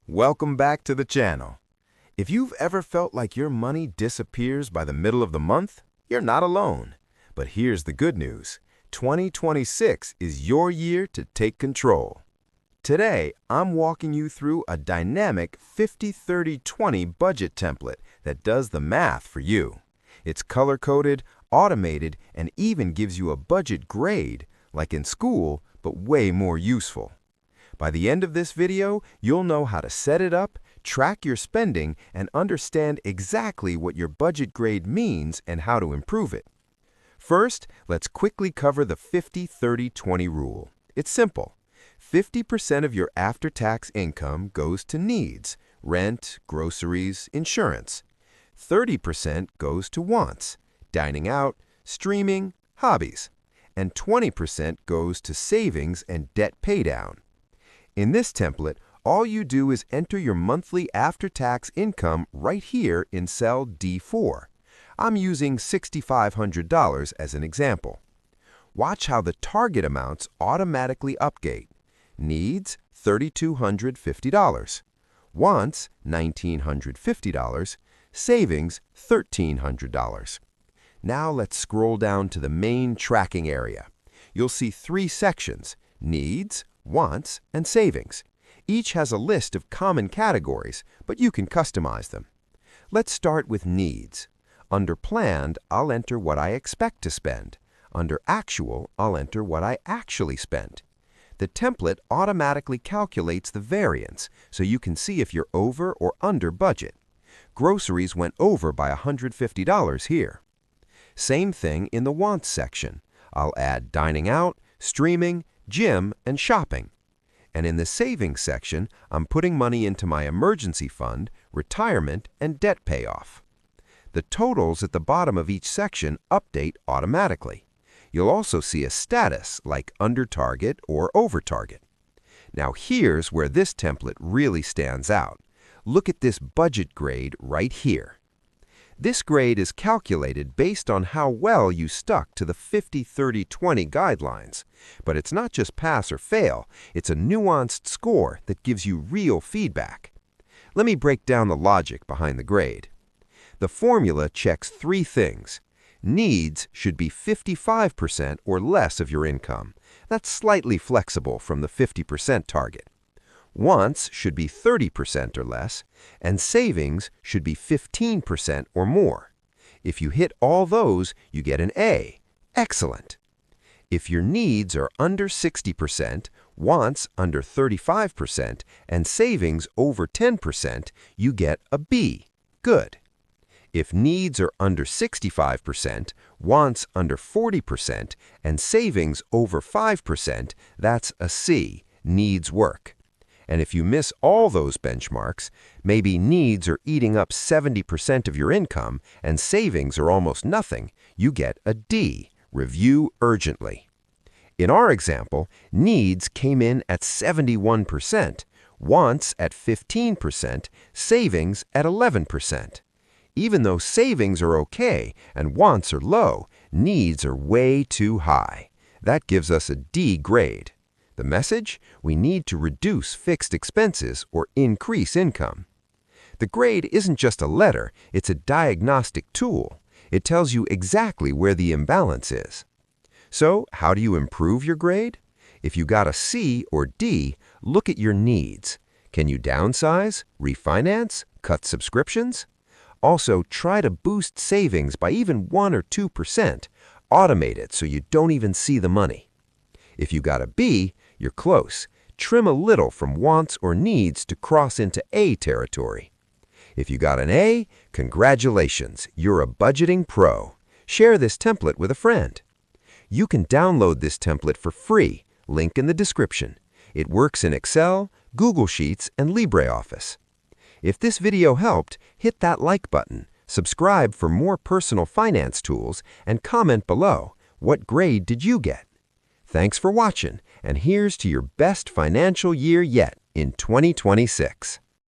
Welcome back to the channel. If you've ever felt like your money disappears by the middle of the month, you're not alone. But here's the good news. 2026 is your year to take control. Today, I'm walking you through a dynamic 50-30-20 budget template that does the math for you. It's color-coded, automated, and even gives you a budget grade, like in school, but way more useful. By the end of this video, you'll know how to set it up, track your spending, and understand exactly what your budget grade means and how to improve it. First, let's quickly cover the 50-30-20 rule. It's simple. 50% of your after-tax income goes to needs, rent, groceries, insurance. 30% goes to wants, dining out, streaming, hobbies. And 20% goes to savings and debt paydown. In this template, all you do is enter your monthly after-tax income right here in cell D4. I'm using $6,500 as an example. Watch how the target amounts automatically update. Needs, $3,250. Wants, $1,950. Savings, $1,300. Now let's scroll down to the main tracking area. You'll see three sections: needs, wants, and savings. Each has a list of common categories, but you can customize them. Let's start with needs. Under planned, I'll enter what I expect to spend. Under actual, I'll enter what I actually spent. The template automatically calculates the variance, so you can see if you're over or under budget. Groceries went over by $150 here. Same thing in the wants section. I'll add dining out, streaming, gym, and shopping. And in the savings section, I'm putting money into my emergency fund, retirement, and debt payoff. The totals at the bottom of each section update automatically. You'll also see a status like under target or over target. Now here's where this template really stands out. Look at this budget grade right here. This grade is calculated based on how well you stuck to the 50-30-20 guidelines. But it's not just pass or fail, it's a nuanced score that gives you real feedback. Let me break down the logic behind the grade. The formula checks three things. Needs should be 55% or less of your income. That's slightly flexible from the 50% target. Wants should be 30% or less, and savings should be 15% or more. If you hit all those, you get an A. Excellent. If your needs are under 60%, wants under 35%, and savings over 10%, you get a B. Good. If needs are under 65%, wants under 40%, and savings over 5%, that's a C. Needs work. And if you miss all those benchmarks, maybe needs are eating up 70% of your income and savings are almost nothing, you get a D. Review urgently. In our example, needs came in at 71%, wants at 15%, savings at 11%. Even though savings are okay and wants are low, needs are way too high. That gives us a D grade. The message? We need to reduce fixed expenses or increase income. The grade isn't just a letter, it's a diagnostic tool. It tells you exactly where the imbalance is. So, how do you improve your grade? If you got a C or D, look at your needs. Can you downsize, refinance, cut subscriptions? Also, try to boost savings by even 1 or 2%. Automate it so you don't even see the money. If you got a B, you're close. Trim a little from wants or needs to cross into A territory. If you got an A, congratulations, you're a budgeting pro. Share this template with a friend. You can download this template for free, link in the description. It works in Excel, Google Sheets, and LibreOffice. If this video helped, hit that like button, subscribe for more personal finance tools, and comment below, what grade did you get? Thanks for watching, and here's to your best financial year yet in 2026.